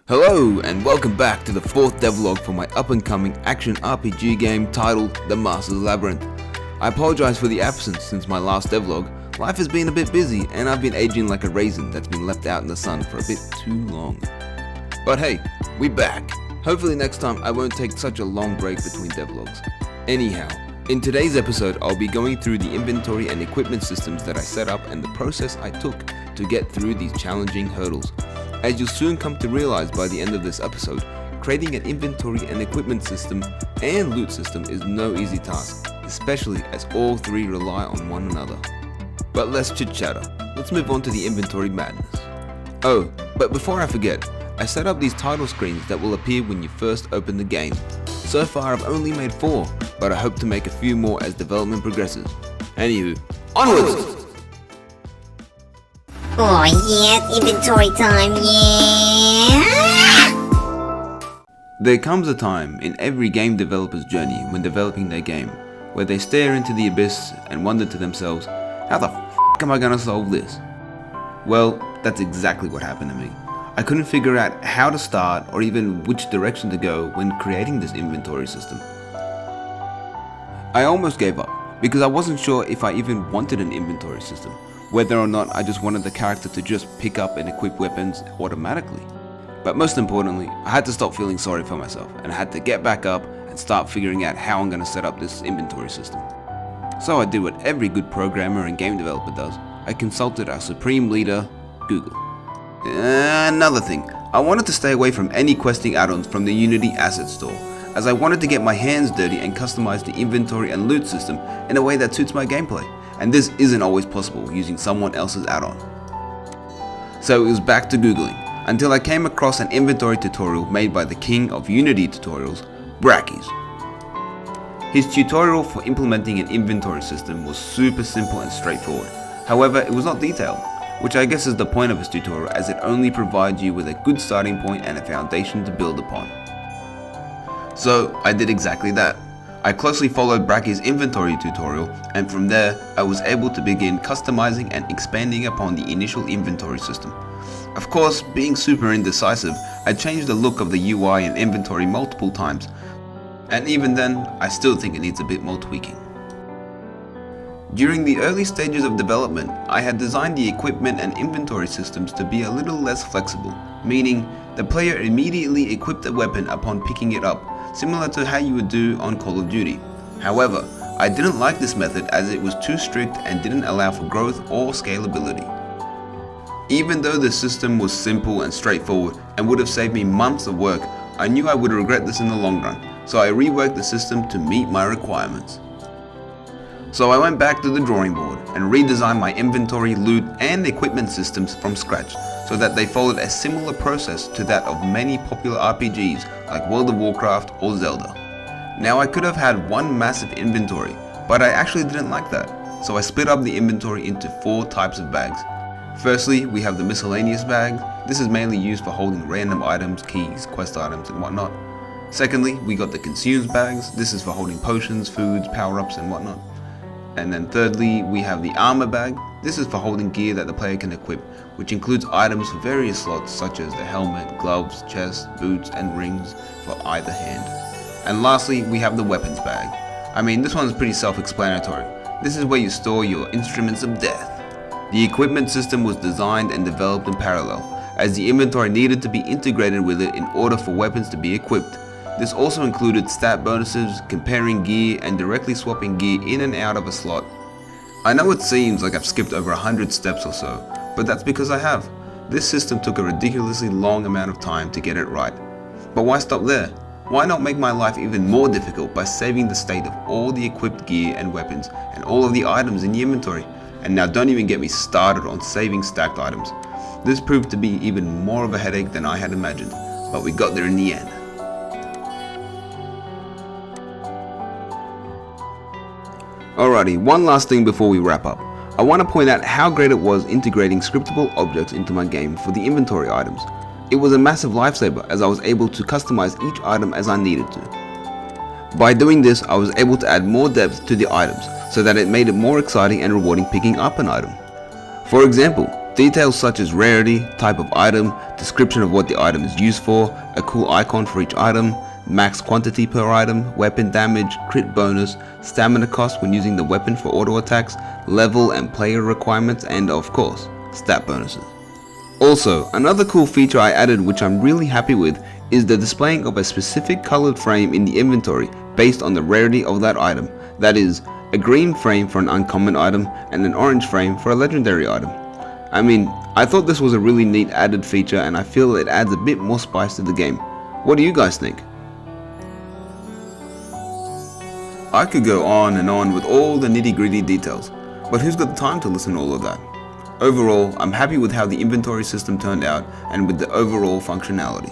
Hello and welcome back to the 4th devlog for my up-and-coming action RPG game titled The Master's Labyrinth. I apologize for the absence since my last devlog. Life has been a bit busy and I've been aging like a raisin that's been left out in the sun for a bit too long. But hey, we back. Hopefully next time I won't take such a long break between devlogs. Anyhow, in today's episode I'll be going through the inventory and equipment systems that I set up and the process I took to get through these challenging hurdles. As you'll soon come to realize by the end of this episode, creating an inventory and equipment system and loot system is no easy task, especially as all three rely on one another. But less chit-chatter, let's move on to the inventory madness. Oh, but before I forget, I set up these title screens that will appear when you first open the game. So far I've only made 4, but I hope to make a few more as development progresses. Anywho, onwards! Oh yeah, inventory time, yeah! There comes a time in every game developer's journey when developing their game, where they stare into the abyss and wonder to themselves, how the f*** am I gonna solve this? Well, that's exactly what happened to me. I couldn't figure out how to start or even which direction to go when creating this inventory system. I almost gave up, because I wasn't sure if I even wanted an inventory system. Whether or not I just wanted the character to just pick up and equip weapons automatically. But most importantly, I had to stop feeling sorry for myself and I had to get back up and start figuring out how I'm going to set up this inventory system. So I did what every good programmer and game developer does. I consulted our supreme leader, Google. Another thing, I wanted to stay away from any questing add-ons from the Unity asset store, as I wanted to get my hands dirty and customize the inventory and loot system in a way that suits my gameplay. And this isn't always possible using someone else's add-on. So it was back to Googling, until I came across an inventory tutorial made by the king of Unity tutorials, Brackies. His tutorial for implementing an inventory system was super simple and straightforward. However, it was not detailed, which I guess is the point of his tutorial, as it only provides you with a good starting point and a foundation to build upon. So I did exactly that. I closely followed Bracky's inventory tutorial, and from there I was able to begin customizing and expanding upon the initial inventory system. Of course, being super indecisive, I changed the look of the UI and inventory multiple times, and even then, I still think it needs a bit more tweaking. During the early stages of development, I had designed the equipment and inventory systems to be a little less flexible, meaning the player immediately equipped a weapon upon picking it up, similar to how you would do on Call of Duty. However, I didn't like this method as it was too strict and didn't allow for growth or scalability. Even though the system was simple and straightforward and would have saved me months of work, I knew I would regret this in the long run, so I reworked the system to meet my requirements. So I went back to the drawing board and redesigned my inventory, loot, and equipment systems from scratch, so that they followed a similar process to that of many popular RPGs like World of Warcraft or Zelda. Now I could have had one massive inventory, but I actually didn't like that, so I split up the inventory into 4 types of bags. Firstly, we have the miscellaneous bag. This is mainly used for holding random items, keys, quest items, and whatnot. Secondly, we got the consumes bags. This is for holding potions, foods, power-ups, and whatnot. And then thirdly, we have the armor bag. This is for holding gear that the player can equip, which includes items for various slots such as the helmet, gloves, chest, boots, and rings for either hand. And lastly, we have the weapons bag. I mean, this one is pretty self-explanatory. This is where you store your instruments of death. The equipment system was designed and developed in parallel, as the inventory needed to be integrated with it in order for weapons to be equipped. This also included stat bonuses, comparing gear, and directly swapping gear in and out of a slot. I know it seems like I've skipped over 100 steps or so, but that's because I have. This system took a ridiculously long amount of time to get it right. But why stop there? Why not make my life even more difficult by saving the state of all the equipped gear and weapons and all of the items in the inventory? And now don't even get me started on saving stacked items. This proved to be even more of a headache than I had imagined, but we got there in the end. Alrighty, one last thing before we wrap up. I want to point out how great it was integrating scriptable objects into my game for the inventory items. It was a massive lifesaver as I was able to customize each item as I needed to. By doing this, I was able to add more depth to the items so that it made it more exciting and rewarding picking up an item. For example, Details such as rarity, type of item, description of what the item is used for, a cool icon for each item, max quantity per item, weapon damage, crit bonus, stamina cost when using the weapon for auto attacks, level and player requirements, and of course, stat bonuses. Also, another cool feature I added which I'm really happy with is the displaying of a specific colored frame in the inventory based on the rarity of that item. That is, a green frame for an uncommon item and an orange frame for a legendary item. I mean, I thought this was a really neat added feature and I feel it adds a bit more spice to the game. What do you guys think? I could go on and on with all the nitty-gritty details, but who's got the time to listen to all of that? Overall, I'm happy with how the inventory system turned out and with the overall functionality.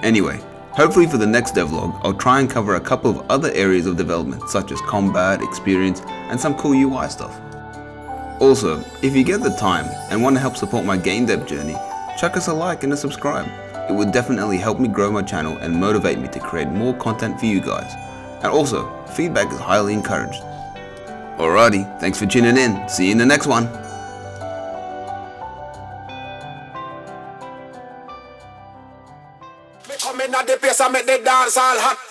Anyway, hopefully for the next devlog, I'll try and cover a couple of other areas of development such as combat, experience, and some cool UI stuff. Also, if you get the time and want to help support my game dev journey, chuck us a like and a subscribe. It would definitely help me grow my channel and motivate me to create more content for you guys. And also, feedback is highly encouraged. Alrighty, thanks for tuning in. See you in the next one. Me come in at the place, I make the dance all hot.